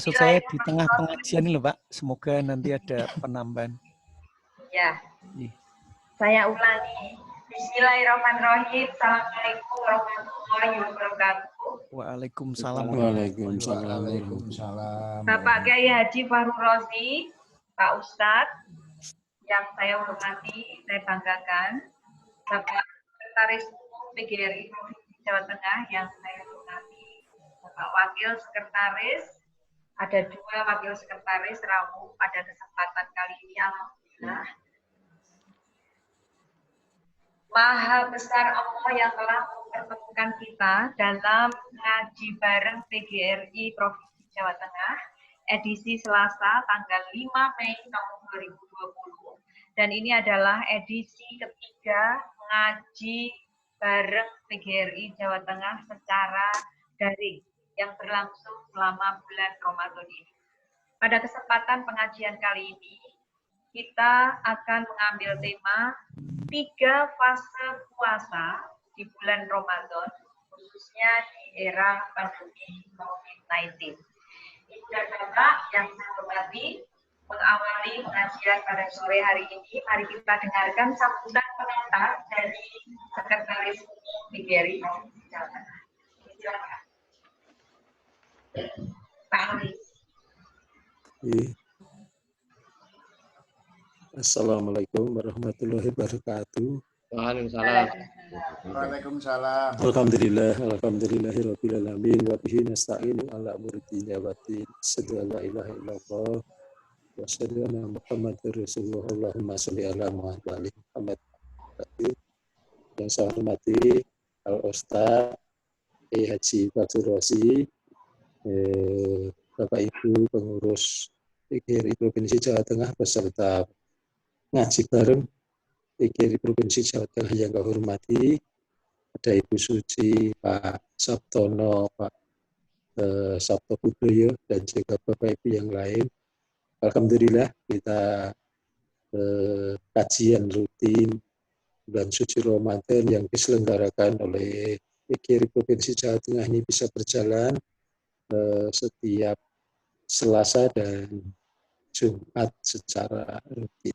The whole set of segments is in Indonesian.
Maksud saya di tengah pengajian ini loh Pak, semoga nanti ada penambahan. Ya, Ih. saya ulangi. Bismillahirrahmanirrahim. Assalamualaikum warahmatullahi wabarakatuh. Waalaikumsalam. Waalaikumsalam. Bapak Kiai Haji Fahru Rozi, Pak Ustadz, yang saya hormati, saya banggakan, Bapak Sekretaris PGRI Provinsi Jawa Tengah yang saya hormati, Bapak Wakil Sekretaris, ada 2 Wakil Sekretaris Rawu pada kesempatan kali ini, alhamdulillah. Maha besar Allah yang telah mempertemukan kita dalam ngaji bareng PGRI Provinsi Jawa Tengah, edisi Selasa tanggal 5 Mei tahun 2020. Dan ini adalah edisi ketiga ngaji bareng PGRI Jawa Tengah secara daring yang berlangsung selama bulan Ramadan ini. Pada kesempatan pengajian kali ini, kita akan mengambil tema 3 fase puasa di bulan Ramadan, khususnya di era pandemi COVID-19. Ibu dan Bapak yang saya hormati, mengawali pengajian pada sore hari ini, mari kita dengarkan sambutan pengantar dari Sekretaris PGRI Jawa Tengah. Silakan. Pak Aris. Assalamualaikum warahmatullahi wabarakatuh. Waalaikumsalam. Alhamdulillahirabbil alamin wa bihi nasta'inu ala umuri dunya waddin. Asyhadu an la ilaha illallah wa asyhadu anna Muhammadar Rasulullah. Allahumma sholli ala Muhammad. Yang saya hormati Al Ustaz Haji Fahru Rozi, Bapak Ibu pengurus PGRI Provinsi Jawa Tengah beserta ngaji bareng PGRI Provinsi Jawa Tengah yang kau hormati, ada Ibu Suci, Pak Sabtono, Pak Sabto Budoyo, dan juga Bapak Ibu yang lain. Alhamdulillah kita kajian rutin bulan suci Ramadan yang diselenggarakan oleh PGRI Provinsi Jawa Tengah ini bisa berjalan setiap Selasa dan Jumat secara rutin.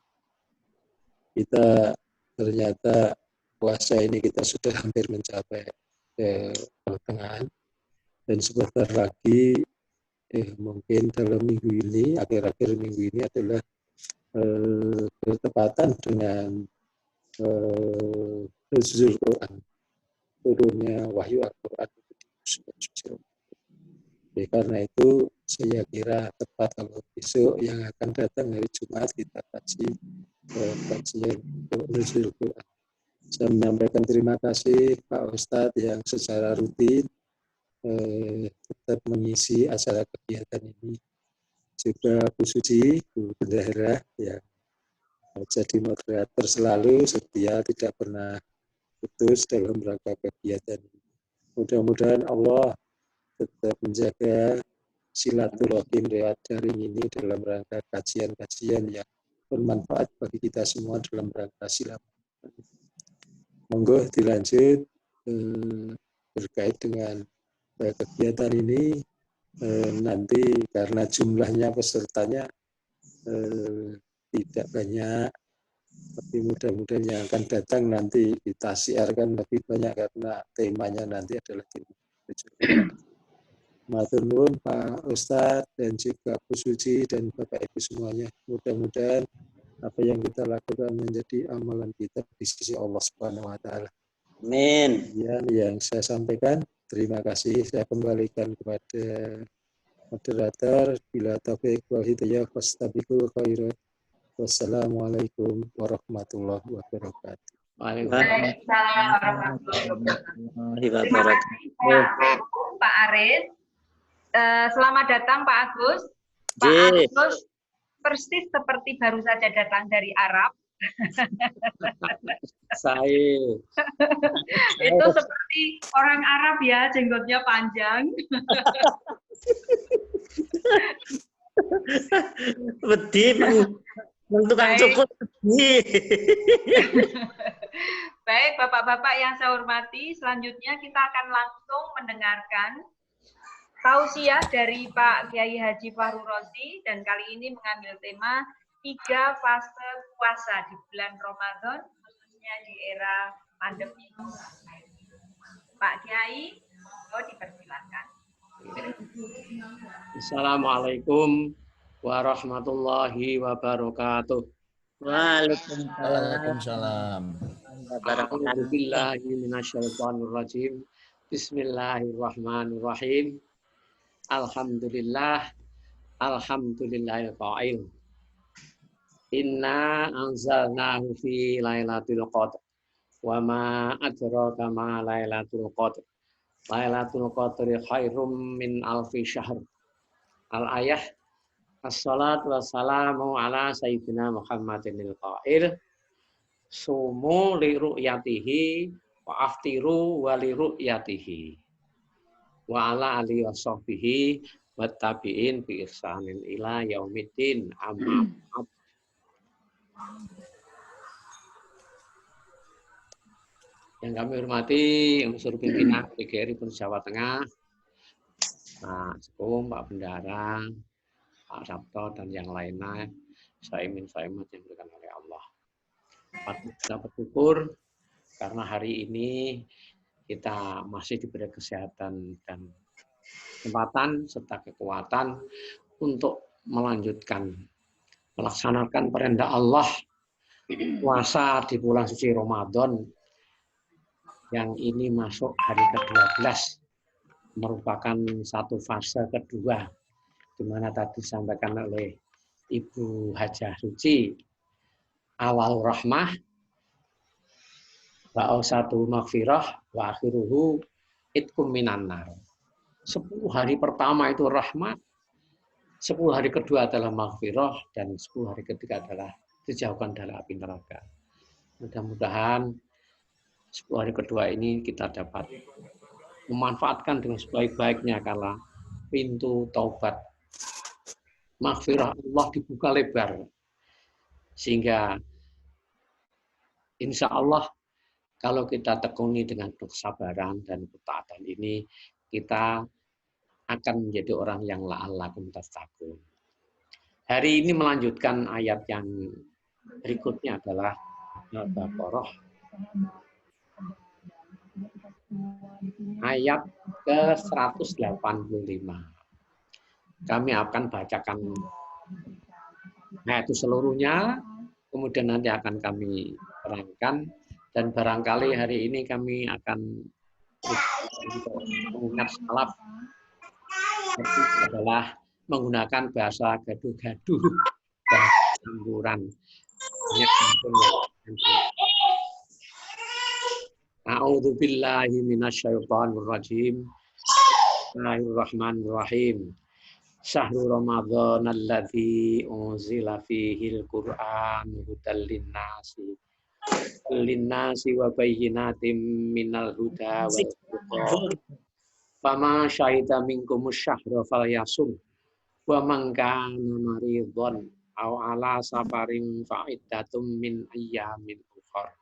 Kita ternyata puasa ini kita sudah hampir mencapai pertengahan, dan sebentar lagi mungkin dalam minggu ini, akhir-akhir minggu ini adalah bertepatan dengan nuzul Quran, turunnya wahyu Al-Quran di bulan suci Ramadan. Karena itu saya kira tepat kalau besok yang akan datang hari Jumat kita kaji kajian nuzul Quran. Saya menyampaikan terima kasih Pak Ustadz yang secara rutin tetap mengisi acara kegiatan ini. Juga Bu Suci, Bu Bendahara yang jadi moderator selalu setia, tidak pernah putus dalam rangka kegiatan ini. Mudah-mudahan Allah tetap menjaga silaturahim lewat daring ini dalam rangka kajian-kajian yang bermanfaat bagi kita semua dalam rangka silaturahim. Monggo dilanjut berkait dengan kegiatan ini, nanti karena jumlahnya pesertanya tidak banyak, tapi mudah-mudahan yang akan datang nanti ditasiarkan lebih banyak karena temanya nanti adalah tema. Matur nuwun Pak Ustadz dan juga Bu Suci dan Bapak Ibu semuanya. Mudah-mudahan apa yang kita lakukan menjadi amalan kita di sisi Allah Subhanahu wa taala. Amin. Yang saya sampaikan, terima kasih. Saya kembalikan kepada moderator. Bila taufiq wal hidayah fastabiqul khairat. Wassalamualaikum warahmatullahi wabarakatuh. Waalaikumsalam warahmatullahi wabarakatuh. Terima kasih Pak Aris. Selamat datang Pak Agus. Pak Agus persis seperti baru saja datang dari Arab. Saya. Itu seperti orang Arab ya, jenggotnya panjang. Wedi tukang cukur. Baik, Bapak-bapak yang saya hormati, selanjutnya kita akan langsung mendengarkan tausiah dari Pak Kiai Haji Fahru Rozi, dan kali ini mengambil tema 3 fase puasa di bulan Ramadan, khususnya di era pandemi. Pak Kiai, dipersilakan. Assalamualaikum warahmatullahi wabarakatuh. Waalaikumsalam. A'udzu billahi minasyaitonir rajim. Bismillahirrahmanirrahim. Alhamdulillahil qail. Inna anzalnahu fi lailatul qadr. Wa ma adraka ma lailatul qadr. Lailatul qadri khairum min alfi syahr. Al-ayah. Assalatu wassalamu ala sayyidina Muhammadin qail. Sumu li ru'yatihi wa aftiru wa li ru'yatihi. Wa ala alihi wa sahbihi wa tabi'in bi ihsanin ila yaumiddin. Amma. Yang kami hormati unsur pimpinan PGRI Jawa Tengah, Pak Sekum, Pak Bendara, Pak Sabto, dan yang lainnya, saimin saimat yang diberikan oleh Allah. Kita bersyukur karena hari ini kita masih diberi kesehatan dan kesempatan serta kekuatan untuk melanjutkan melaksanakan perintah Allah puasa di bulan suci Ramadan yang ini masuk hari ke-12, merupakan satu fase kedua, di mana tadi disampaikan oleh Ibu Hajah Suci, awal rahmah, wa satu maghfirah, wa akhiruhu itkum minan nar. 10 hari pertama itu rahmat, 10 hari kedua adalah maghfirah, dan 10 hari ketiga adalah dijauhkan dari api neraka. Mudah-mudahan 10 hari kedua ini kita dapat memanfaatkan dengan sebaik-baiknya karena pintu taubat maghfirah Allah dibuka lebar. Sehingga insya Allah kalau kita tekuni dengan kesabaran dan ketaatan ini, kita akan menjadi orang yang la'allakum tattaqun. Hari ini melanjutkan ayat yang berikutnya adalah Al-Baqarah. Ayat ke-185. Kami akan bacakan ayat itu seluruhnya, kemudian nanti akan kami terangkan, dan barangkali hari ini kami akan mengingat salaf, itu adalah menggunakan bahasa gaduh-gaduh dan campuran. A'udzu billahi minasyaitonir rajim. Bismillahirrahmanirrahim. Syahrul Ramadan alladzi unzila fihil Qur'an hudal linnasi wa bayyinatin minal huda wal furqan. Fama syahida minkumus syahra falyasum wa man kana maridhan aw ala safarin fa'iddatum min ayyamin ukhra.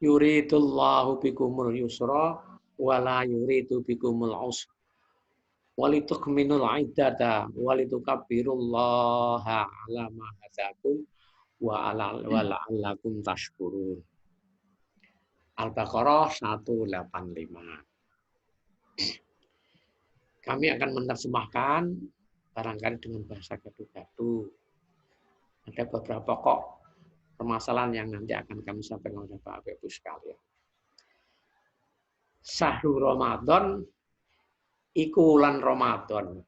Yuridullahu bikumul yusra wa la yuridu bikumul usra. Walitukminul iddata walitukabbirullaha ala ma hadakum wa la'allakum tashkurun. Al-Baqarah 185. Kami akan menerjemahkan barangkali dengan bahasa gaduh-gaduh. Ada beberapa pokok permasalahan yang nanti akan kami sampaikan kepada Bapak Ibu sekalian. Syahrul Ramadan iku wulan Ramadan.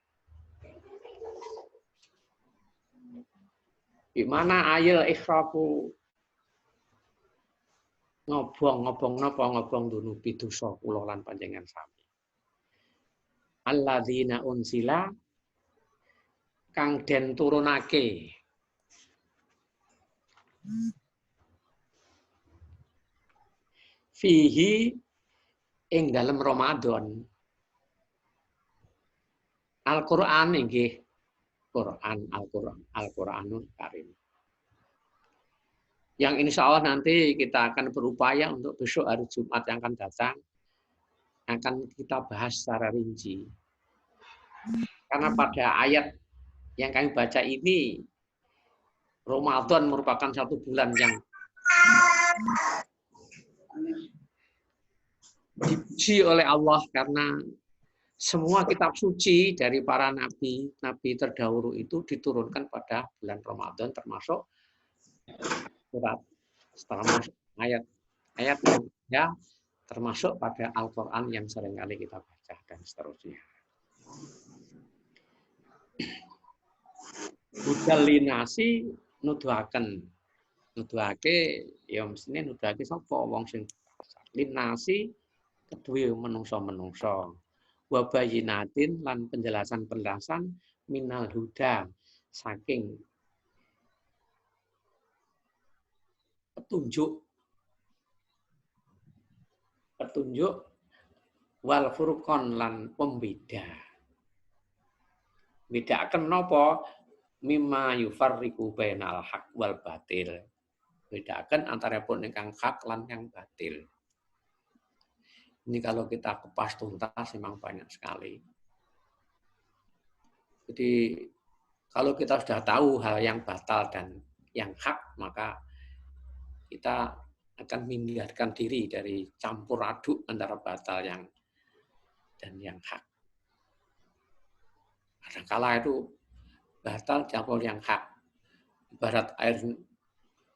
Di mana ayil ikhrafu ngobong dunubi dosa kula lan panjenengan sami. Alladzina unsila kang den turunake fihi ing dalem Ramadan. Al-Qur'an inggih Al-Qur'anul Karim. Yang insya Allah nanti kita akan berupaya untuk besok hari Jumat yang akan datang akan kita bahas secara rinci. Karena pada ayat yang kami baca ini, Ramadan merupakan satu bulan yang dipuji oleh Allah karena semua kitab suci dari para nabi terdahulu itu diturunkan pada bulan Ramadan, termasuk surat, termasuk ayat yang ya, termasuk pada Al-Quran yang seringkali kita baca dan seterusnya. Budal linasi nuduhake ya mestine nuduhake sapa wong sing linasi kedue menungso-menungso wa bayinatin lan penjelasan-penjelasan minal huda saking petunjuk wal furqon lan pembeda. Bedaken napa mimma yufarriqu bainal haq wal batil. Bedakan antara pun ingkang hak lan yang batil. Ini kalau kita kupas tuntas memang banyak sekali. Jadi kalau kita sudah tahu hal yang batal dan yang hak, maka kita akan menghindarkan diri dari campur aduk antara batal dan yang hak. Kadang-kala itu batal campur yang hak. Ibarat air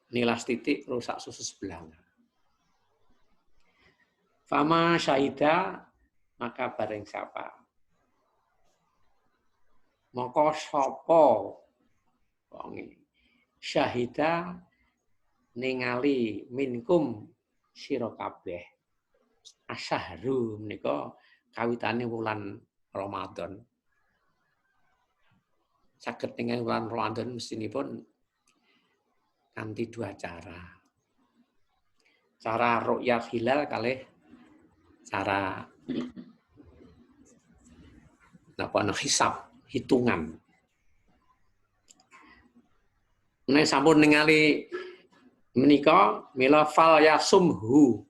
nilas titik rusak susu sebelah. Fama syahida maka bareng siapa. Maka sapa wonge syahida ningali minkum sira kabeh. Asyahru menika kawitane wulan Ramadan. Saged ningali wulan Ramadan mestinipun kanthi dua cara. Cara ru'yah hilal kalih cara hisab, hitungan. Nek sampun ningali menika mila fal yasumhu,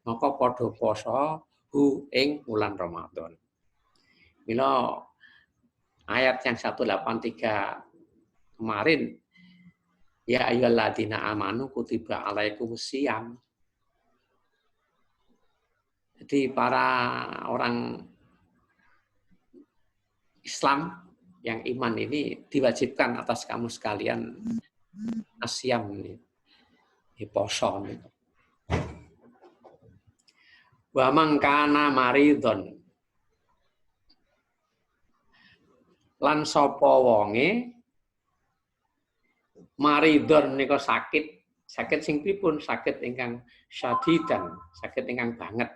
maka padha poso hu ing wulan Ramadan. Mila ayat yang 183 kemarin, ya ayyuhalladzina amanu kutiba alaikumusiyam. Jadi para orang Islam yang iman ini diwajibkan atas kamu sekalian asyam ini, poso. Wa man kana maridon lan sapa wonge maridon nika sakit sing pripun? Sakit ingkang syadidan, sakit ingkang banget.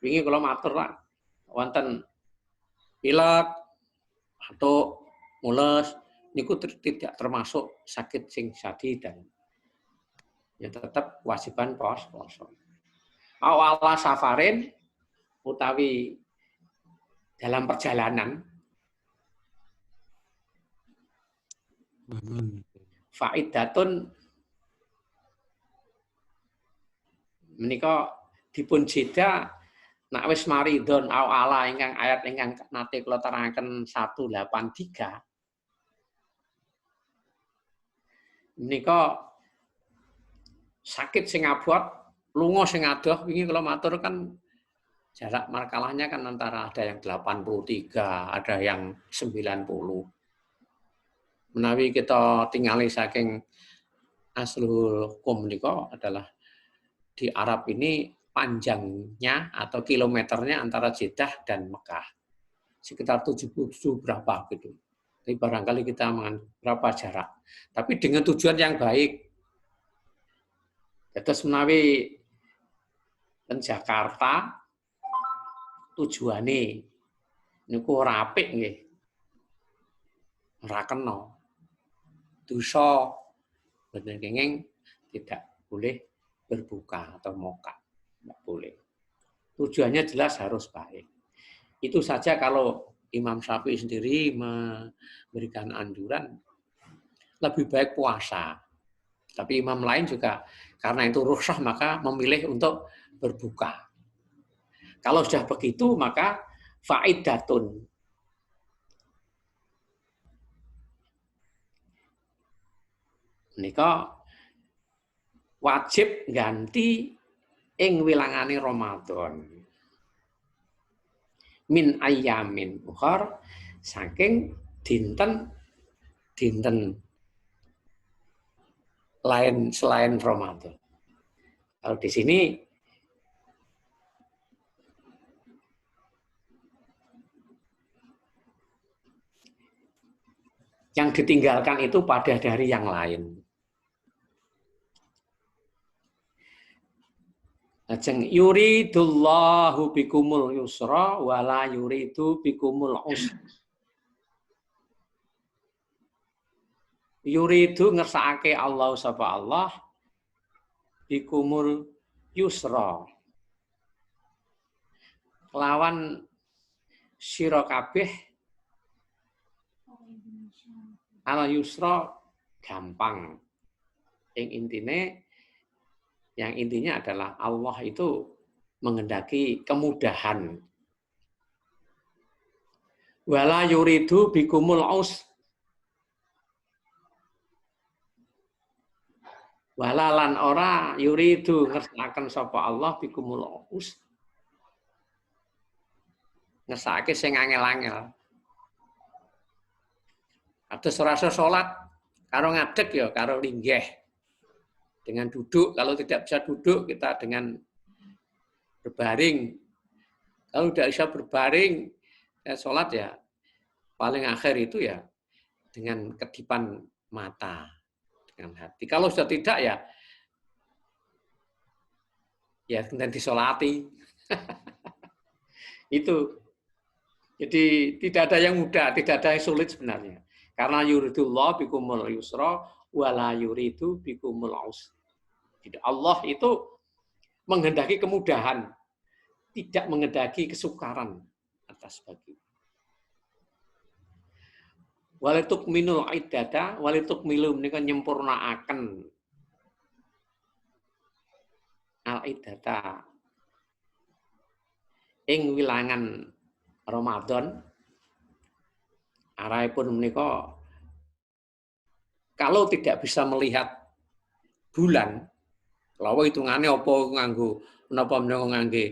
Wingi kula matur Pak, wonten pilek atau mules niku tidak termasuk sakit sing syadidan. Ya tetap kewajiban poso. Awala safarin utawi dalam perjalanan faidatun menika dipun jeda nek wis maridon awala ingkang ayat ingkang nate kula terangaken 183 menika sakit sing abot lunga sing adoh wingi kula matur kan jarak markalahnya kan antara ada yang 83 ada yang 90. Menawi kita tinggali saking aslul hukum menika adalah di Arab ini panjangnya atau kilometernya antara Jeddah dan Mekah sekitar 77 berapa gitu. Tapi barangkali kita berapa jarak. Tapi dengan tujuan yang baik. Terus menawi ten Jakarta tujuane niku ora apik nggih. Ora kena. Dosa bener kenging tidak boleh berbuka atau moka. Tidak boleh. Tujuannya jelas harus baik. Itu saja kalau Imam Syafi'i sendiri memberikan anjuran lebih baik puasa. Tapi imam lain juga karena itu rukhsah maka memilih untuk berbuka. Kalau sudah begitu maka faidatun. Nika wajib ganti ing wilangane Ramadan. Min ayyamin ukhar saking dinten lain selain Ramadan. Kalau di sini yang ditinggalkan itu pada dari yang lain. Ajeng yuridullahu bikumul yusra wala yuridu bikumul usra. Yuridu ngersakake Allah sapa Allah bikumul yusra. Lawan sira kabeh al yusra gampang. Yang intinya adalah Allah itu menghendaki kemudahan. Wala yuridu bikumul us. Wala lan ora yuridu ngersakaken sapa Allah bikumul us. Ngersakake sing angel-angel. Atus rasa salat karo ngadeg ya karo linggih. Dengan duduk, kalau tidak bisa duduk kita dengan berbaring. Kalau tidak bisa berbaring, sholat ya paling akhir itu ya dengan kedipan mata, dengan hati. Kalau sudah tidak ya kemudian disolati. Itu. Jadi tidak ada yang mudah, tidak ada yang sulit sebenarnya. Karena yuridullah bikumul yusra wala yuridu bikumul usra. Allah itu menghendaki kemudahan, tidak menghendaki kesukaran atas bagi. Walitukminul iddata, walitukmilu menika nyempurnaaken al iddata ing wilangan Ramadan. Arahipun menika kalau tidak bisa melihat bulan, kalau hitungannya apa nganggo menapa menika ngangge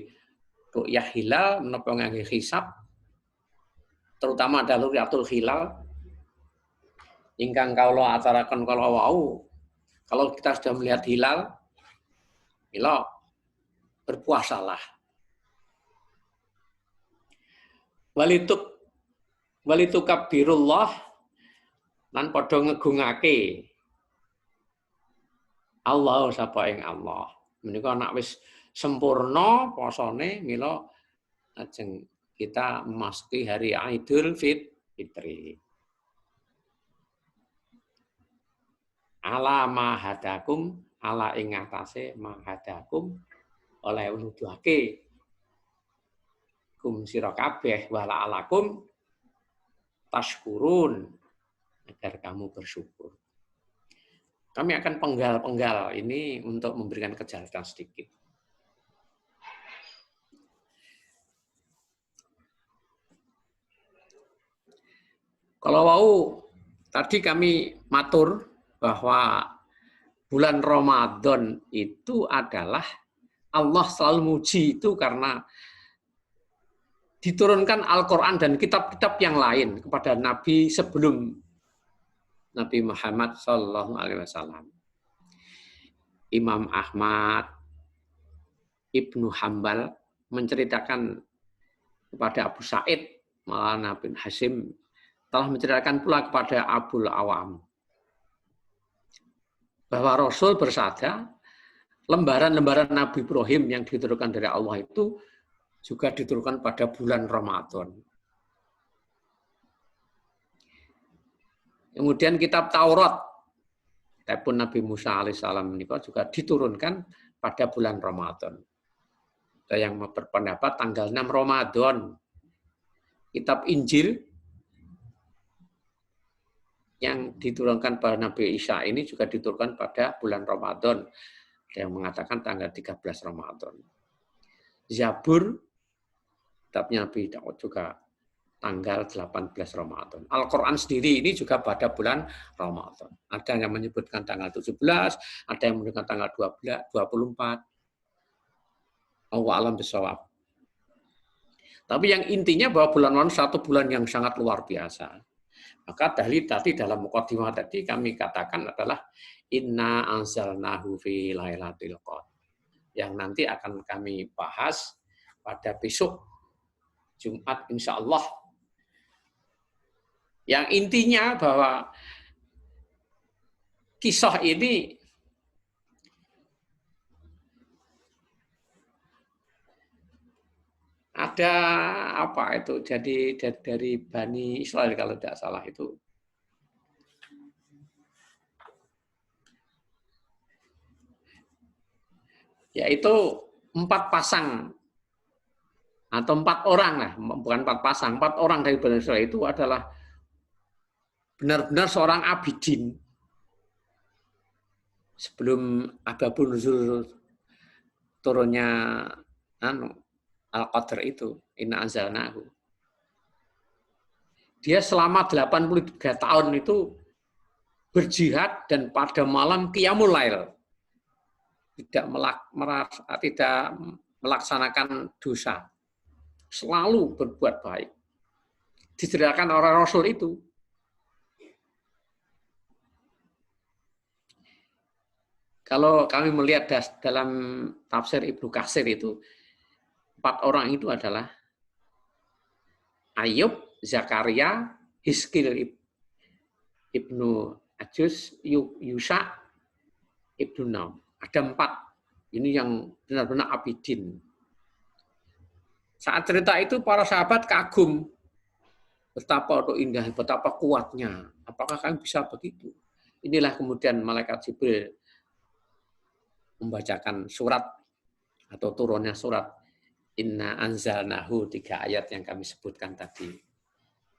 ru'yah hilal, menapa ngangge hisab, terutama adalah ru'yatul hilal. Ingkang kawula ataraken kala wau, kalau kita sudah melihat hilal, berpuasalah. Walitukabbirullah lan padha ngegungake Allah sapa ing Allah. Menika nek wis sempurna posone mila ajeng kita memasuki hari Idul Fitri. Ala mahadakum ala ing atase mahadakum oleh nuduhake kum sira kabeh wala alakum tashkurun agar kamu bersyukur. Kami akan penggal-penggal ini untuk memberikan kejelasan sedikit. Kalau mau tadi kami matur bahwa bulan Ramadan itu adalah Allah selalu muji itu karena diturunkan Al-Quran dan kitab-kitab yang lain kepada Nabi sebelum Nabi Muhammad Sallallahu Alaihi Wasallam. Imam Ahmad Ibnu Hambal menceritakan kepada Abu Sa'id Maulana bin Hasim telah menceritakan pula kepada Abul Awam bahwa Rasul bersabda lembaran-lembaran Nabi Ibrahim yang diturunkan dari Allah itu juga diturunkan pada bulan Ramadan. Kemudian kitab Taurat, pun Nabi Musa alaihissalam ini juga diturunkan pada bulan Ramadan. Ada yang berpendapat tanggal 6 Ramadan. Kitab Injil yang diturunkan pada Nabi Isa ini juga diturunkan pada bulan Ramadan. Ada yang mengatakan tanggal 13 Ramadan. Zabur, kitabnya Nabi Daud juga tanggal 18 Ramadan. Al-Quran sendiri ini juga pada bulan Ramadan. Ada yang menyebutkan tanggal 17, ada yang menyebutkan tanggal 12, 24. Allahu a'lam bishawab. Tapi yang intinya bahwa bulan Ramadan satu bulan yang sangat luar biasa. Maka tadi dalam mukadimah tadi kami katakan adalah inna anzalnahu fi lailatul qadar. Yang nanti akan kami bahas pada besok Jumat insya Allah. Yang intinya bahwa kisah ini ada apa itu? Jadi dari Bani Israel kalau tidak salah itu. Yaitu 4 pasang atau 4 orang lah, bukan 4 pasang, 4 orang dari Bani Israel itu adalah benar-benar seorang abidin. Sebelum Asbabun Nuzul turunnya Al-Qadar itu, Inna Anzalnahu. Dia selama 83 tahun itu berjihad dan pada malam Qiyamul Lail. Tidak melaksanakan dosa. Selalu berbuat baik. Diceritakan orang Rasul itu. Kalau kami melihat dalam tafsir Ibnu Katsir itu, 4 orang itu adalah Ayub, Zakaria, Hizkil Ibnu Ajus, Yusha, Ibnu Naum. Ada 4. Ini yang benar-benar abidin. Saat cerita itu para sahabat kagum. Betapa indah, betapa kuatnya. Apakah kami bisa begitu? Inilah kemudian malaikat Jibril membacakan surat atau turunnya surat Inna anzalnahu, 3 ayat yang kami sebutkan tadi.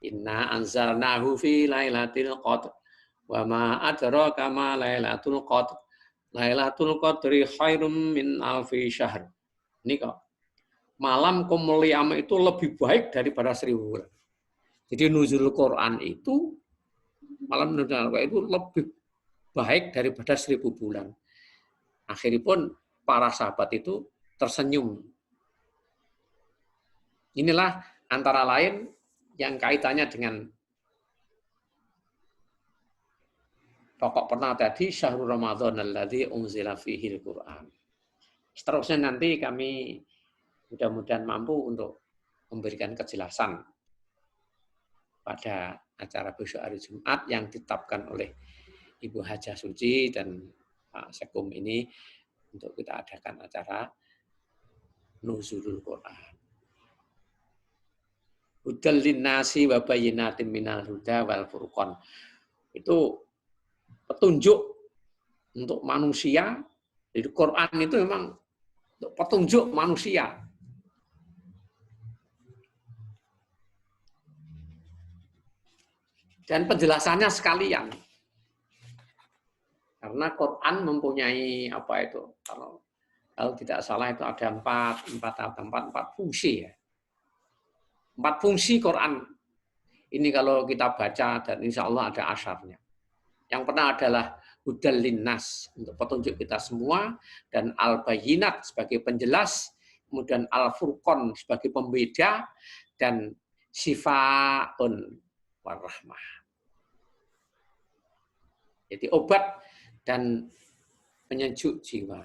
Inna anzalnahu fi lailatul qadr wa ma adraka ma lailatul qadr. Lailatul qadri khairum min alfi syahr. Ini kok malam kemuliaan itu lebih baik daripada 1000 bulan. Jadi nuzul Quran itu malam nuzul Quran itu lebih baik daripada 1000 bulan. Akhirnya pun para sahabat itu tersenyum. Inilah antara lain yang kaitannya dengan pokok pernah tadi syahrul Ramadan alladzi unzila fihil Quran. Seterusnya nanti kami mudah-mudahan mampu untuk memberikan kejelasan pada acara besok hari Jumat yang ditetapkan oleh Ibu Hajah Suci dan Pak Sekum ini untuk kita adakan acara Nuzulul Quran. Hudal linnasi wa bayyinatin minal huda wal furqan. Itu petunjuk untuk manusia. Jadi Quran itu memang untuk petunjuk manusia. Dan penjelasannya sekalian. Karena Quran mempunyai apa itu? Kalau tidak salah itu ada empat fungsi ya. 4 fungsi Quran. Ini kalau kita baca dan insya Allah ada asyarnya. Yang pertama adalah hudal linnas untuk petunjuk kita semua, dan al-bayyinat sebagai penjelas, kemudian al-furqan sebagai pembeda, dan sifaun warahmah. Jadi obat dan penyejuk jiwa.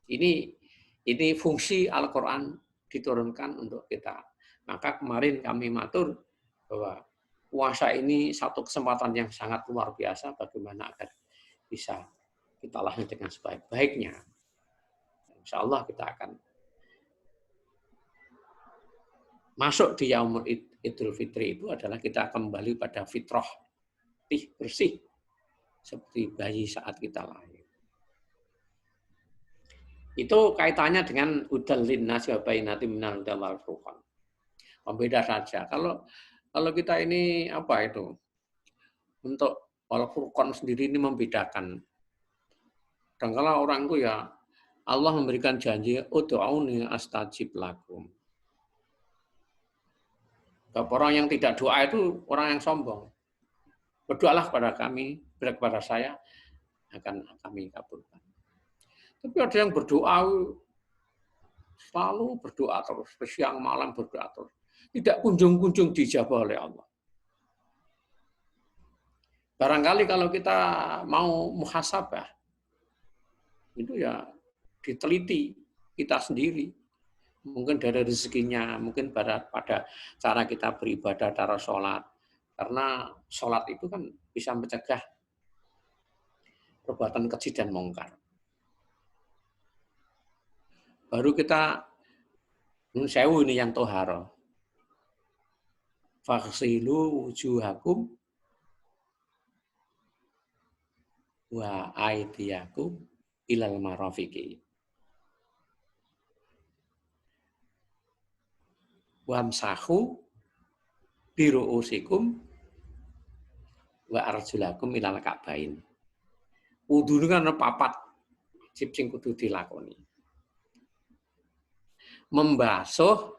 Ini fungsi Al-Quran diturunkan untuk kita. Maka kemarin kami matur bahwa puasa ini satu kesempatan yang sangat luar biasa bagaimana agar bisa kita lalui dengan sebaik-baiknya. Insya Allah kita akan masuk di Yaumul Idul Fitri itu adalah kita kembali pada fitrah bersih seperti bayi saat kita lahir. Itu kaitannya dengan hudal linnas wa bayyinatin minal huda wal furqan. Pembeda saja. Kalau kita ini apa itu? Untuk Al-Furqan sendiri ini membedakan. Dan kalau orang itu ya Allah memberikan janji ud'uni astajib lakum. Sebab orang yang tidak doa itu orang yang sombong. Berdoalah kepada kami, kepada saya, akan kami kabulkan. Tapi ada yang berdoa, selalu berdoa terus, siang malam berdoa terus. Tidak kunjung-kunjung dijabah oleh Allah. Barangkali kalau kita mau muhasabah, itu ya diteliti kita sendiri. Mungkin dari rezekinya, mungkin pada cara kita beribadah, cara sholat. Karena sholat itu kan bisa mencegah perbuatan keji dan mungkar. Baru kita, nun sewu ini yang toharo. Faghsilu wujuhakum wa aydiyakum ilal marafiqi. Wamsahu biru'usikum wa arjulakum ilal ka'bain. Wudu itu kan papat wajib sing kudu dilakoni. Membasuh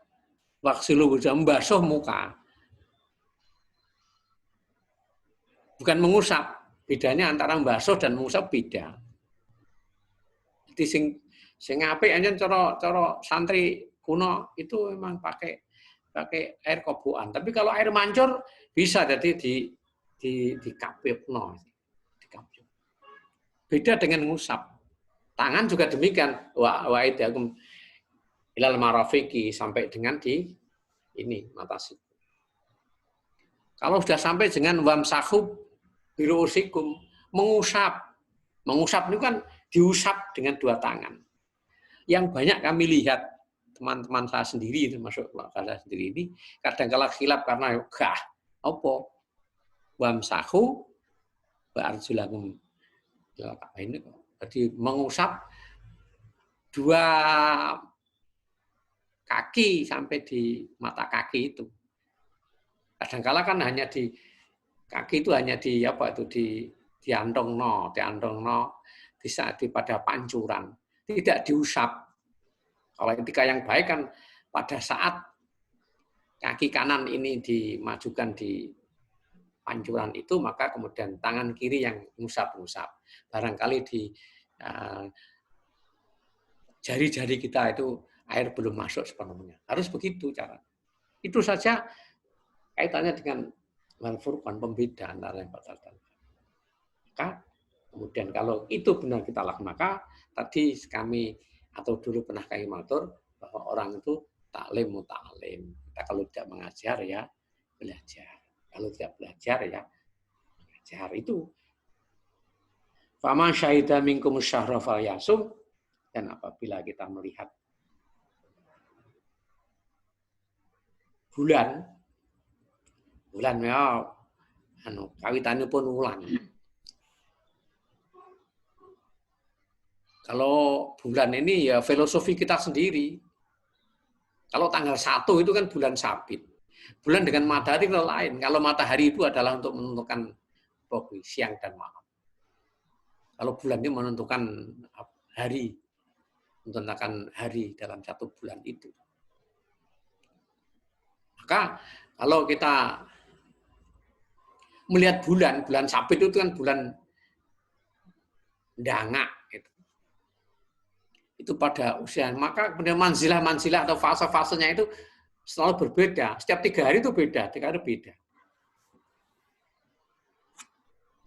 waksilu wujah, membasuh muka. Bukan mengusap. Bedanya antara membasuh dan mengusap beda. Jadi sing apik anjen cara santri kuno itu memang pakai air kobokan. Tapi kalau air mancur bisa jadi di kapipno. Beda dengan ngusap. Tangan juga demikian. Wa idakum ilal marafiqi sampai dengan di ini mata siku. Kalau sudah sampai dengan wamsahu biru'usikum, mengusap. Mengusap itu kan diusap dengan dua tangan. Yang banyak kami lihat teman-teman saya sendiri, termasuk saya sendiri ini, kadang-kala khilaf karena apa? Wamsahu wa arjulakum. Ini jadi mengusap dua kaki sampai di mata kaki itu. Kadang-kala kan hanya di kaki itu hanya di apa itu diandongno di saat pada pancuran, tidak diusap. Kalau etika yang baik kan pada saat kaki kanan ini dimajukan di pancuran itu, maka kemudian tangan kiri yang ngusap-ngusap. Barangkali di jari-jari kita itu air belum masuk sepenuhnya. Harus begitu cara. Itu saja kaitannya dengan wal-furqan, pembeda antara yang batal dan maka kemudian kalau itu benar kita lakukan, maka tadi kami atau dulu pernah kami matur bahwa orang itu taklim muta'alim. Kita kalau tidak mengajar ya belajar. Kalau tidak belajar ya mengajar. Itu faman syahida minkum syahra falyasum, dan apabila kita melihat bulan ya kawitanipun wulan. Kalau bulan ini ya filosofi kita sendiri. Kalau tanggal 1 itu kan bulan sabit. Bulan dengan matahari itu lain. Kalau matahari itu adalah untuk menentukan siang dan malam. Kalau bulan ini menentukan hari. Menentukan hari dalam satu bulan itu. Maka kalau kita melihat bulan sabit itu kan bulan dangak. Itu pada usia, maka kemudian manzilah atau fase-fasenya itu selalu berbeda. Setiap 3 hari itu beda, 3 hari beda.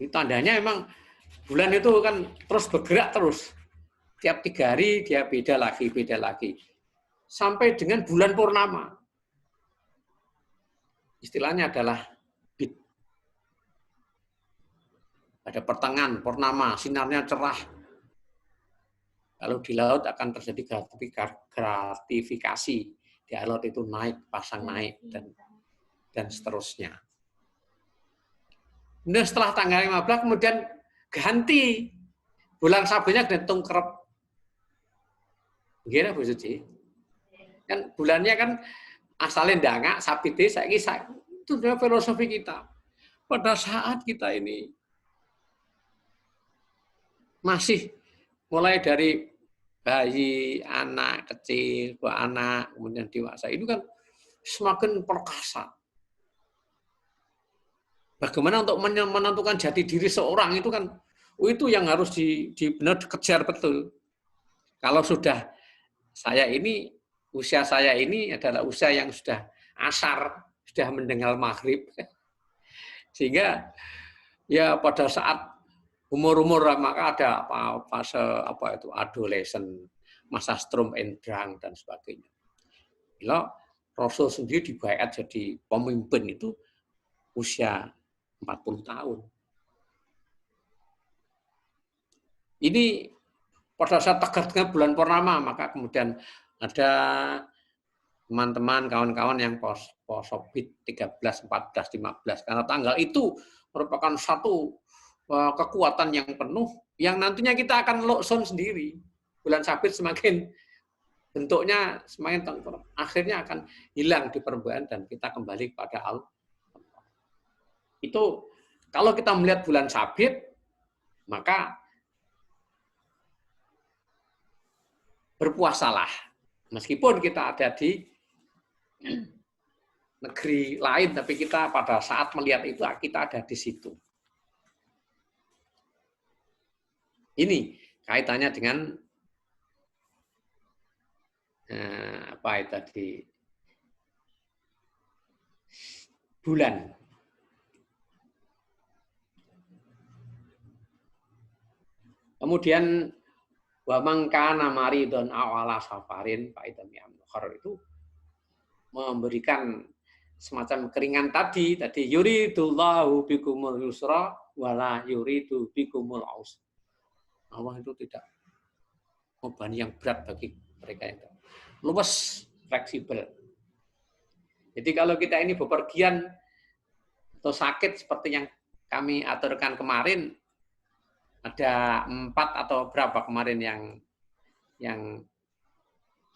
Ini tandanya memang bulan itu kan terus bergerak terus. Setiap 3 hari dia beda lagi. Sampai dengan bulan purnama. Istilahnya adalah bid. Pada pertengahan purnama, sinarnya cerah. Kalau di laut akan terjadi gratifikasi. Di laut itu naik, pasang naik, dan seterusnya. Kemudian setelah tanggal 15, kemudian ganti. Bulan sabitnya gantung kerep. Gimana Bu Suci? Kan bulannya kan asalnya dangak, sabitnya, itu adalah filosofi kita. Pada saat kita ini masih mulai dari bayi, anak kecil, anak, kemudian dewasa, itu kan semakin perkasa. Bagaimana untuk menentukan jati diri seorang itu kan, itu yang harus benar dikejar betul. Kalau sudah usia saya ini adalah usia yang sudah asar, sudah mendengar maghrib, sehingga ya pada saat umur-umur maka ada fase adolescent, masa Sturm and Drang dan sebagainya. Bila Rasul sendiri dibaiat jadi pemimpin itu usia 40 tahun. Ini pada saat tegar dengan bulan purnama, maka kemudian ada teman-teman, kawan-kawan yang posobit 13, 14, 15. Karena tanggal itu merupakan satu kekuatan yang penuh, yang nantinya kita akan lokson sendiri. Bulan sabit semakin bentuknya semakin akhirnya akan hilang di permukaan dan kita kembali kepada Allah. Itu kalau kita melihat bulan sabit, maka berpuasalah. Meskipun kita ada di negeri lain, tapi kita pada saat melihat itu kita ada di situ. Ini kaitannya dengan apa itu tadi, bulan. Kemudian wa man kana maridun aw ala safarin fa idam itu memberikan semacam keringan tadi yuridullahu bikumul yusra wala yuridu bikumul usra. Allah itu tidak beban yang berat bagi mereka yang luas, fleksibel. Jadi kalau kita ini bepergian atau sakit seperti yang kami aturkan kemarin, ada 4 atau berapa kemarin yang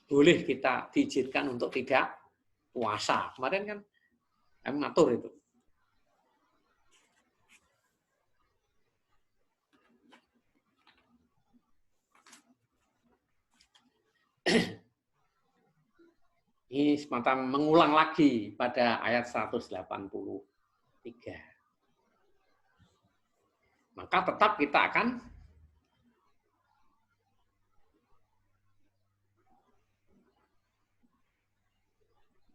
boleh kita diizinkan untuk tidak puasa. Kemarin kan kami ngatur itu. Ini semacam mengulang lagi pada ayat 183. Maka tetap kita akan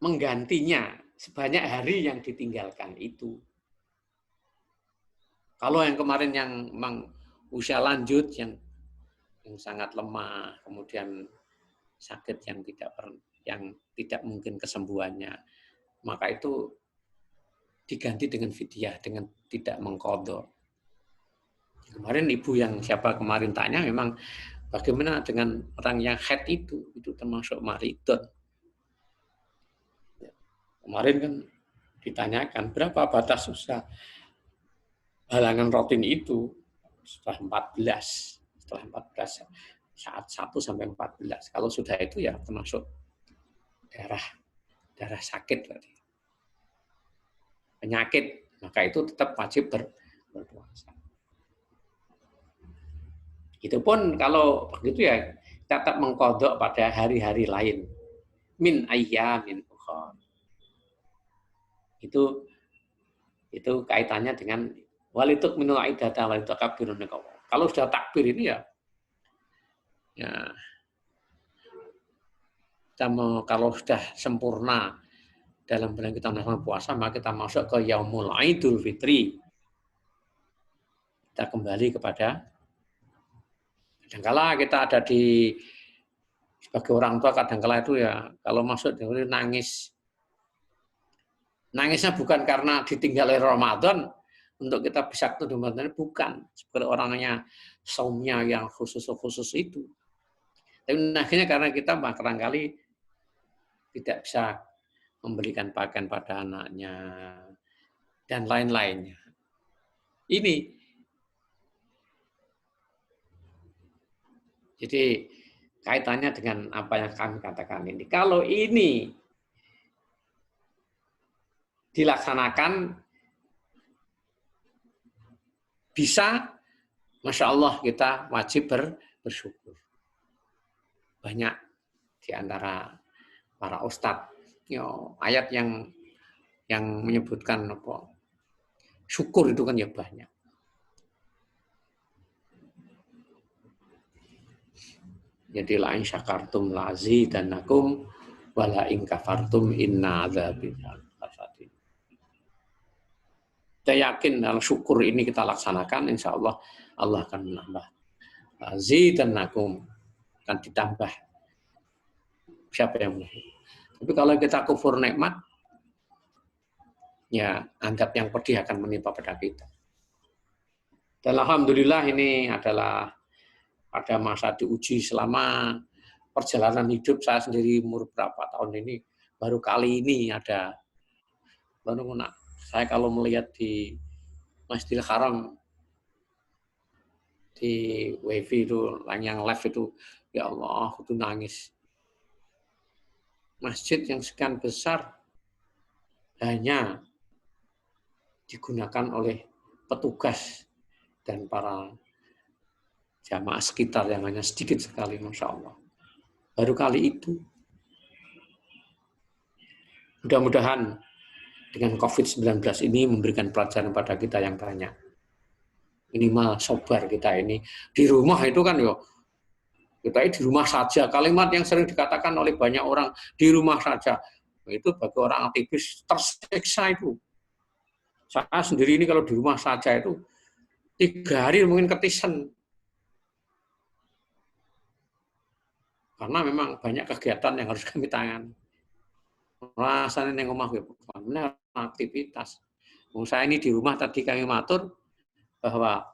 menggantinya sebanyak hari yang ditinggalkan itu. Kalau yang kemarin yang memang usia lanjut, yang sangat lemah, kemudian sakit yang tidak mungkin kesembuhannya, maka itu diganti dengan fidyah, dengan tidak mengqadha. Kemarin ibu yang siapa kemarin tanya, memang bagaimana dengan orang yang haid itu termasuk maridun. Kemarin kan ditanyakan berapa batas usia halangan rutin itu, setelah 14 saat 1 sampai 14. Kalau sudah itu ya termasuk darah sakit berarti. Penyakit, maka itu tetap wajib berpuasa. Itu pun kalau begitu ya tetap mengqadha pada hari-hari lain. Min ayyamin ukhar. Itu kaitannya dengan walituk minul iddata walitakabirun. Kalau sudah takbir ini ya kita kalau sudah sempurna dalam bulan kita melaksanakan puasa, maka kita masuk ke Yaumul Idul Fitri. Kita kembali kepada, kadangkala kita ada di sebagai orang tua, kadangkala itu ya kalau masuk itu nangis. Nangisnya bukan karena ditinggal Ramadan untuk kita bisa ketemu Ramadan, bukan. Seperti orangnya saumnya yang khusus itu. Tapi akhirnya karena kita barangkali tidak bisa memberikan pakaian pada anaknya dan lain-lainnya. Ini jadi kaitannya dengan apa yang kami katakan ini. Kalau ini dilaksanakan bisa, Masya Allah kita wajib bersyukur. Banyak di antara para ustadz ayat yang menyebutkan apa, syukur itu kan ya banyak. Jadi la in syakartum lazidannakum wala in kafartum inna adzabi lasyadid. Saya yakin kalau syukur ini kita laksanakan, insya Allah Allah akan menambah. Lazidannakum akan ditambah. Siapa yang menang? Tapi kalau kita kufur nikmat, ya adab yang pedih akan menimpa pada kita. Dan alhamdulillah ini adalah pada masa diuji selama perjalanan hidup saya sendiri umur berapa tahun ini, baru kali ini ada. Saya kalau melihat di Masjidil Haram, di wifi itu, yang live itu, ya Allah, itu nangis. Masjid yang sekian besar hanya digunakan oleh petugas dan para jamaah sekitar yang hanya sedikit sekali, Masya Allah. Baru kali itu. Mudah-mudahan dengan COVID-19 ini memberikan pelajaran pada kita yang banyak. Minimal sabar kita ini. Di rumah itu kan ya, kita di rumah saja. Kalimat yang sering dikatakan oleh banyak orang, di rumah saja. Itu bagi orang aktivis tersiksa itu. Saya sendiri ini kalau di rumah saja itu 3 hari mungkin ketisen. Karena memang banyak kegiatan yang harus kami tangani. Rasanya yang omah benar aktivitas. Saya ini di rumah tadi kami matur bahwa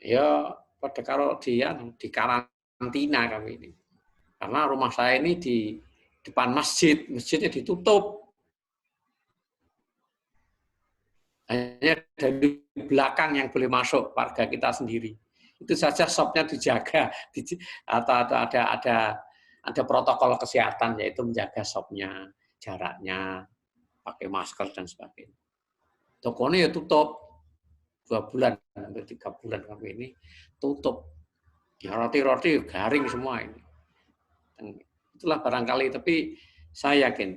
ya pada kalau dia di karantina kami ini. Karena rumah saya ini di depan masjid, masjidnya ditutup. Hanya dari belakang yang boleh masuk warga kita sendiri. Itu saja shopnya dijaga, atau ada protokol kesehatan, yaitu menjaga shopnya, jaraknya, pakai masker dan sebagainya. Tokonya ya tutup 2 bulan sampai 3 bulan kami ini tutup. Ya roti-roti garing semua ini. Dan itulah barangkali, tapi saya yakin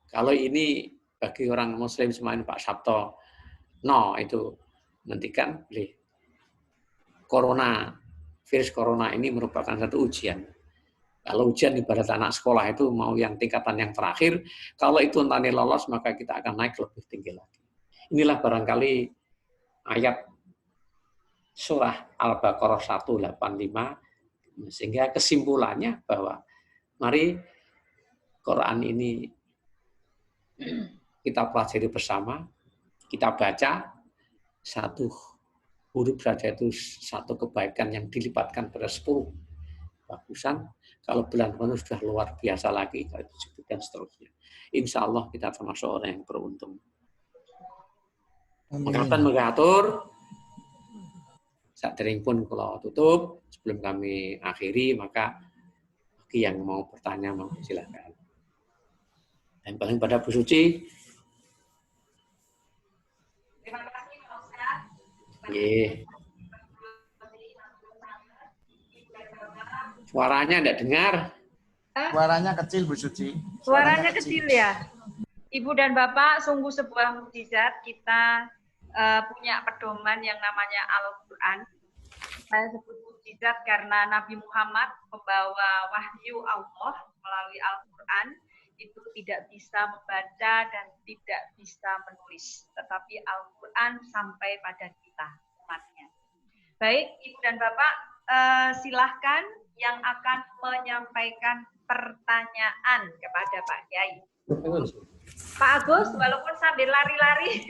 kalau ini bagi orang Muslim semuanya Pak Sabto, itu nantikan virus corona ini merupakan satu ujian. Kalau ujian ibarat anak sekolah itu mau yang tingkatan yang terakhir, kalau itu nanti lolos maka kita akan naik lebih tinggi lagi. Inilah barangkali ayat surah Al-Baqarah 185, sehingga kesimpulannya bahwa mari Quran ini kita pelajari bersama, kita baca, satu huruf saja itu satu kebaikan yang dilipatkan pada 10 bagusan. Kalau bulan penuh sudah luar biasa lagi, kalau itu dan seterusnya. Insya Allah kita termasuk orang yang beruntung. Mengatakan mengatur, saat pun kalau tutup, sebelum kami akhiri, maka bagi yang mau bertanya, mau silakan. Dan paling pada Bu Suci. Terima kasih Pak Ustaz. Suaranya tidak dengar. Suaranya kecil, Bu Suci. Suaranya kecil ya. Ibu dan Bapak, sungguh sebuah mukjizat kita punya pedoman yang namanya Al-Quran. Saya sebut mukjizat karena Nabi Muhammad membawa wahyu Allah melalui Al-Quran, itu tidak bisa membaca dan tidak bisa menulis. Tetapi Al-Quran sampai pada kita, umatnya. Baik, Ibu dan Bapak, silahkan yang akan menyampaikan pertanyaan kepada Pak Kiai. Pak Agus, walaupun sambil lari-lari,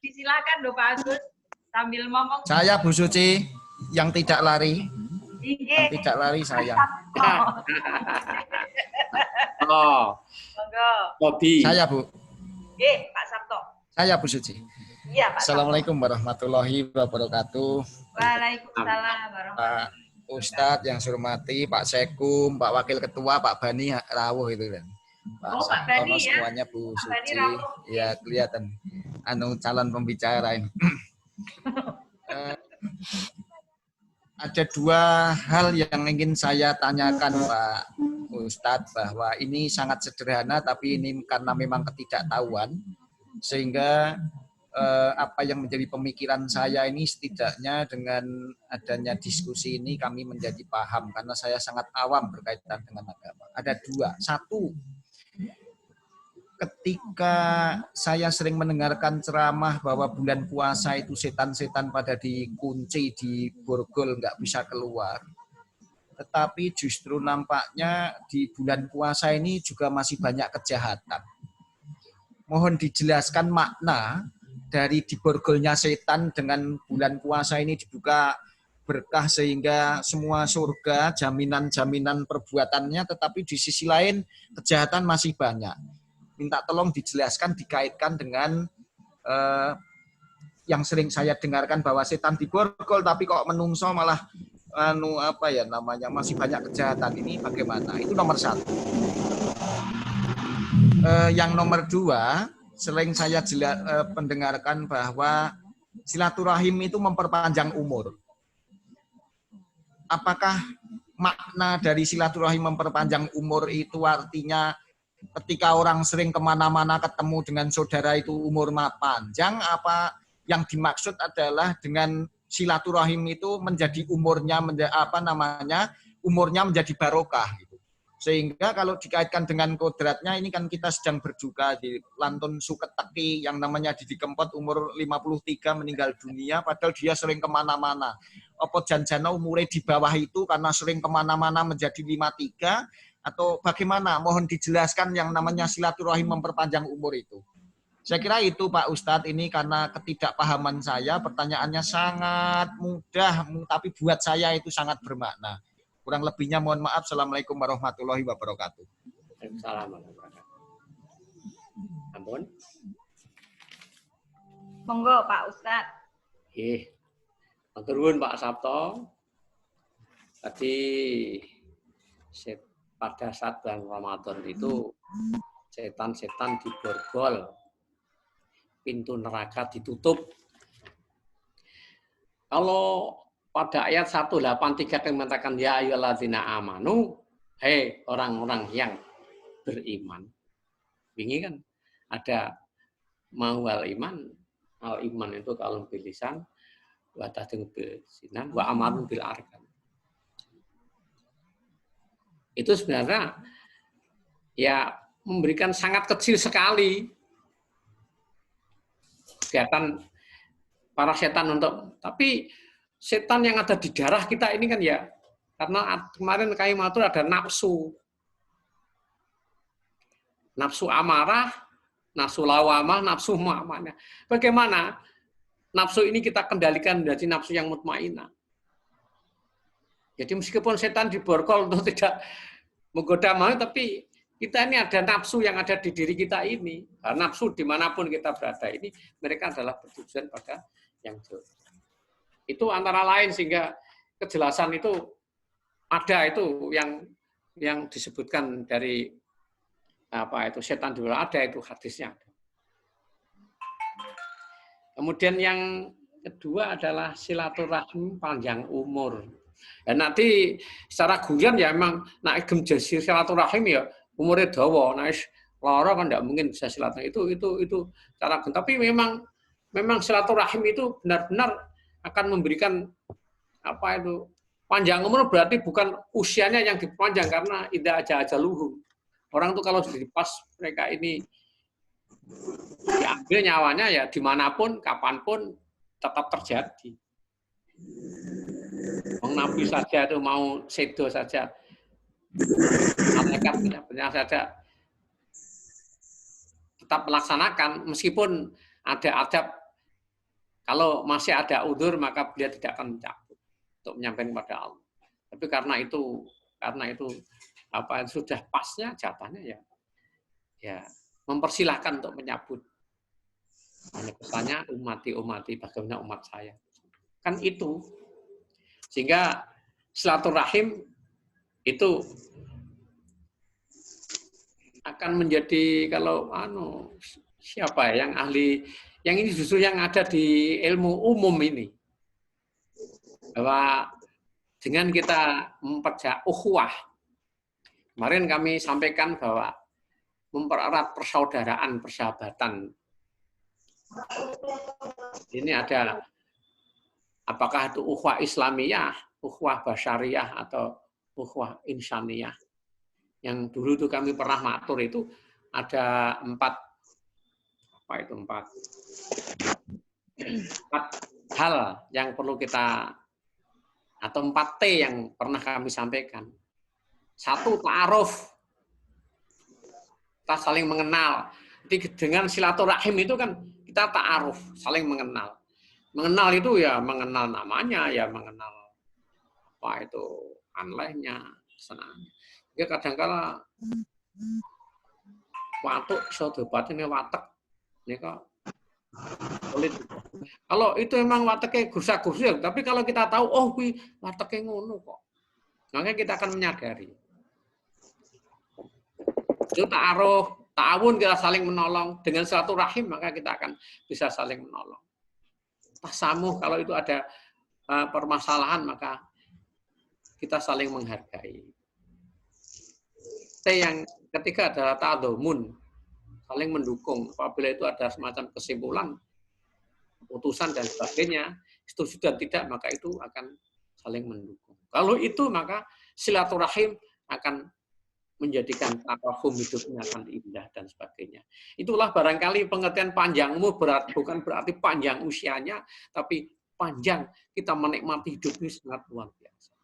disilakan loh Pak Agus, sambil ngomong. Saya Bu Suci, yang tidak lari. Yang tidak lari saya. Hobi. Saya Bu. Pak Sabto. Saya Bu Suci. Iya Pak. Assalamualaikum warahmatullahi wabarakatuh. Waalaikumsalam warahmatullahi wabarakatuh. Ustadz yang saya hormati, Pak Sekum, Pak Wakil Ketua, Pak Bani Rawuh itu kan. Pak Sabtono semuanya, Bu Suci. Ya kelihatan calon pembicara ini. Ada 2 hal yang ingin saya tanyakan Pak Ustadz, bahwa ini sangat sederhana tapi ini karena memang ketidaktahuan. Sehingga apa yang menjadi pemikiran saya ini setidaknya dengan adanya diskusi ini kami menjadi paham karena saya sangat awam berkaitan dengan agama. Ada dua. Satu, ketika saya sering mendengarkan ceramah bahwa bulan puasa itu setan-setan pada dikunci di borgol nggak bisa keluar. Tetapi justru nampaknya di bulan puasa ini juga masih banyak kejahatan. Mohon dijelaskan makna dari diborgolnya setan dengan bulan puasa ini dibuka berkah sehingga semua surga, jaminan-jaminan perbuatannya, tetapi di sisi lain kejahatan masih banyak. Minta tolong dijelaskan, dikaitkan dengan yang sering saya dengarkan bahwa setan diborgol, tapi kok menungso malah masih banyak kejahatan. Ini bagaimana? Itu nomor satu. Yang nomor dua, sering saya pendengarkan bahwa silaturahim itu memperpanjang umur. Apakah makna dari silaturahim memperpanjang umur itu artinya ketika orang sering kemana-mana ketemu dengan saudara itu umur panjang? Apa yang dimaksud adalah dengan silaturahim itu menjadi umurnya umurnya menjadi barokah? Sehingga kalau dikaitkan dengan kodratnya, ini kan kita sedang berduka di Lantun Suketeki yang namanya Didi Kempot umur 53 meninggal dunia, padahal dia sering kemana-mana. Apa janjana umurnya di bawah itu karena sering kemana-mana menjadi 53, atau bagaimana? Mohon dijelaskan yang namanya silaturahim memperpanjang umur itu. Saya kira itu Pak Ustadz, ini karena ketidakpahaman saya, pertanyaannya sangat mudah, tapi buat saya itu sangat bermakna. Kurang lebihnya mohon maaf. Assalamualaikum warahmatullahi wabarakatuh. Assalamualaikum warahmatullahi wabarakatuh. Ampun. Monggo Pak Ustadz. Matur nuwun Pak Sabto. Tadi pada saat bulan Ramadan itu setan-setan diborgol, pintu neraka ditutup. Kalau pada ayat 183 yang mengatakan ya ayyuhalladzina amanu, hei orang-orang yang beriman. Ini kan ada maual iman, al iman itu kalau bil lisan, wa tasdiqu bil sinan, wa amalun bil arkan. Itu sebenarnya ya memberikan sangat kecil sekali kegiatan para setan untuk, tapi setan yang ada di darah kita ini kan ya, karena kemarin kami matur ada nafsu. Nafsu amarah, nafsu lawamah, nafsu mu'amanah. Bagaimana nafsu ini kita kendalikan menjadi nafsu yang mutmainah. Jadi meskipun setan diborgol untuk tidak menggoda mau, tapi kita ini ada nafsu yang ada di diri kita ini. Nah, nafsu dimanapun kita berada ini, mereka adalah bertujuan pada yang jelek. Itu antara lain, sehingga kejelasan itu ada, itu yang disebutkan dari apa itu setan di luar, ada itu hadisnya. Kemudian yang kedua adalah silaturahim panjang umur. Dan nanti secara guyon ya memang nak gemjasi silaturahim ya umurnya dawa, nah lara kan tidak mungkin bisa silaturahim itu cara, tapi memang silaturahim itu benar-benar akan memberikan apa itu panjang umur, berarti bukan usianya yang dipanjang karena tidak aja luhur. Orang tuh kalau sudah pas mereka ini diambil nyawanya ya dimanapun, kapanpun tetap terjadi. Nabi saja itu mau sedo saja, malaikat benar-benar saja tetap melaksanakan meskipun ada adab. Kalau masih ada udzur maka beliau tidak akan mencabut untuk menyampaikan kepada Allah. Tapi karena itu apa sudah pasnya jatahnya ya mempersilahkan untuk menyambut. Hanya pesannya umati bagaimana umat saya. Kan itu. Sehingga silaturahim itu akan menjadi, kalau siapa yang ahli, yang ini justru yang ada di ilmu umum ini, bahwa dengan kita memperja ukhuwah, kemarin kami sampaikan bahwa mempererat persaudaraan, persahabatan Ini ada, apakah itu ukhuwah Islamiyah, ukhuwah Basyariyah, atau ukhuwah Insaniyah. Yang dulu itu kami pernah matur itu ada empat hal yang perlu kita, atau 4T yang pernah kami sampaikan. 1, ta'aruf. Kita saling mengenal. Jadi dengan silaturahim itu kan kita ta'aruf, saling mengenal. Mengenal itu ya mengenal namanya, ya mengenal apa itu anlehnya, senang. Ya kadang-kala watuk iso debatine watek nika sulit. Kalau itu memang wateknya gursa-gursu, tapi kalau kita tahu oh kuwi wateknya ngono kok. Maka kita akan menyadari. Itu ta'aruf, ta'awun, kita saling menolong. Dengan silaturahim maka kita akan bisa saling menolong. Tasamuh, kalau itu ada permasalahan maka kita saling menghargai. Yang ketiga adalah ta'adhumun, saling mendukung. Apabila itu ada semacam kesimpulan, putusan dan sebagainya, setuju dan tidak, maka itu akan saling mendukung. Kalau itu maka silaturahim akan menjadikan tarahum hidupnya akan indah dan sebagainya. Itulah barangkali pengertian panjang umur bukan berarti panjang usianya, tapi panjang kita menikmati hidup ini sangat luar biasa.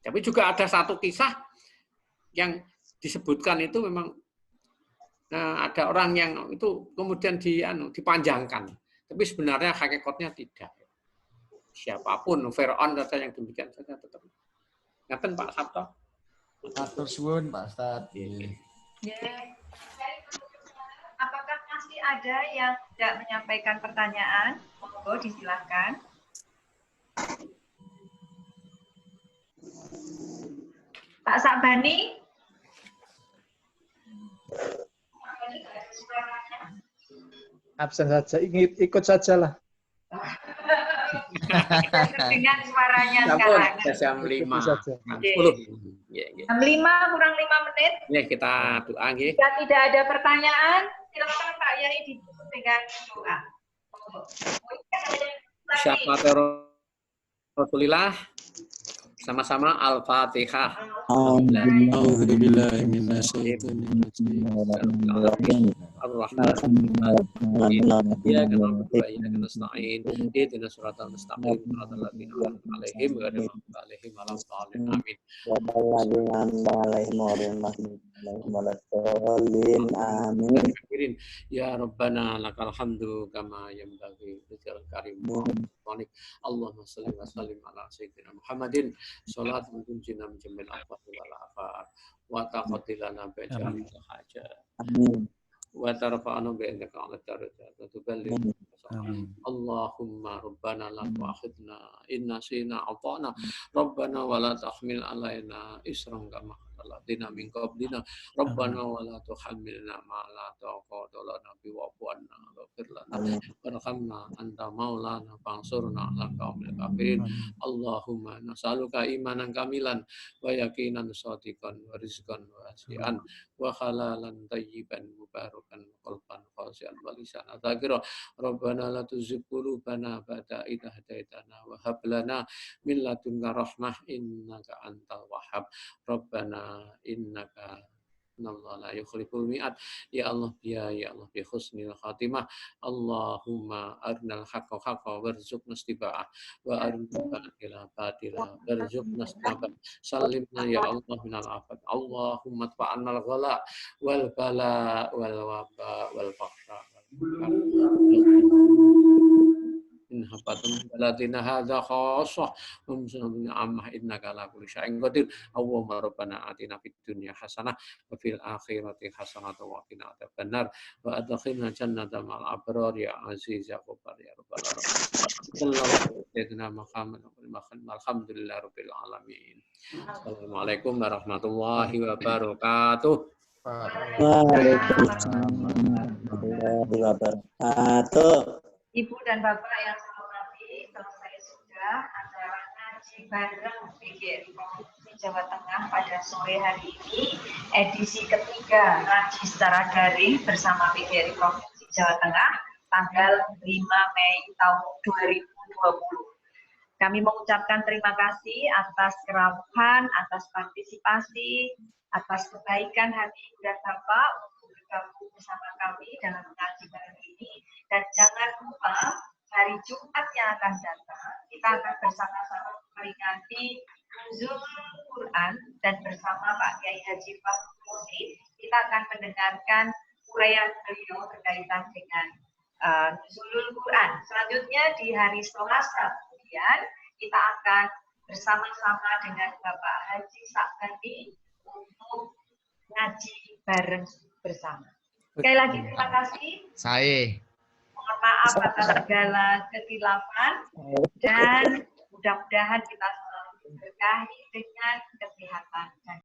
Tapi juga ada satu kisah yang disebutkan itu memang ada orang yang itu kemudian dipanjangkan, tapi sebenarnya hakikatnya tidak. Siapapun Fir'aun kata yang demikian saja tetap. Ngaten Pak Sabto. Atur suwun Pak Ustaz. Apakah masih ada yang tidak menyampaikan pertanyaan? Monggo disilahkan. Pak Sabani. Absen saja, ikut sajalah. Dengan suaranya sekarang. Jam 5. 6.5 kurang 5 menit. Ya, kita doa nggih. Jika tidak ada pertanyaan, silakan Pak Yai ditutup dengan doa. Syafaat Rasulillah. Sama-sama Al-Fatihah. Ya Rabbana lakal hamdu kama yanbaghi lidzil karim. Allahumma shalli wa sallim ala sayyidina Muhammadin. Salat tunjina min jamil afat wal afat wa taqatilana bi jamil hajat. Amin. Wa tarfa'ana bi indaka 'ala darajat wa tuballighna. Allahumma rabbana la tu'akhidna in nasina ata'na. Rabbana wa la tahmil 'alaina isran kama hamalna min qablina. Rabbana wa la tuhammilna ma la taqata lana bi wa'fu 'anna waghfir lana warhamna anta maulana fansurna 'alal qaumil kafirin. Allahumma nas'aluka imanan kamilan wa yaqinan shadiqan wa rizqan wasi'an wa halalan thayyiban mubarakan qalban khashi'an wa lisanan dzakira. Rabbana la tuzigh qulubana ba'da idh hadaitana wa hab lana min ladunka rahmah innaka antal wahhab. Rabbana innaka la yukhliful mi'ad. Ya Allah bi husnil khatimah. Allahumma arinal haqqa haqqan warzuqna istiba'ah wa arinal batila batila warzuqna istinabah. Salimna ya Allah minal afat. Allahumma tfa'annal ghala wal bala wal waba wal faqra. Habatun baladina hadza khassah umsunna amma innaka la kulli syai'in qadir. Allahumma rabbana atina fid dunya hasanah wa fil akhirati hasanah wa qina adzabannar wa adkhilna jannata ma'al abrar ya aziz ya ghaffar ya rabbal alamin. Alhamdulillah rabbil alamin. Assalamualaikum warahmatullahi wabarakatuh. Waalaikumsalam warahmatullahi wabarakatuh. Ibu dan Bapak yang saya hormati, selesai sudah acara ngaji bareng PGRI Provinsi Jawa Tengah pada sore hari ini, edisi ketiga ngaji secara daring bersama PGRI Provinsi Jawa Tengah tanggal 5 Mei tahun 2020. Kami mengucapkan terima kasih atas kerawahan, atas partisipasi, atas kebaikan hati Ibu dan Bapak untuk bergabung bersama kami dalam mengaji bareng ini. Dan jangan lupa hari Jumat yang akan datang, kita akan bersama-sama memperingati Nuzul Quran dan bersama Pak Kiai Haji Fahmi kita akan mendengarkan uraian beliau berkaitan dengan Nuzulul Quran. Selanjutnya di hari Selasa kemudian kita akan bersama-sama dengan Bapak Haji Sakbani untuk ngaji bareng bersama. Sekali lagi terima kasih. Saya. Mohon maaf atas segala kekilafan dan mudah-mudahan kita selalu diberkahi dengan kesehatan dan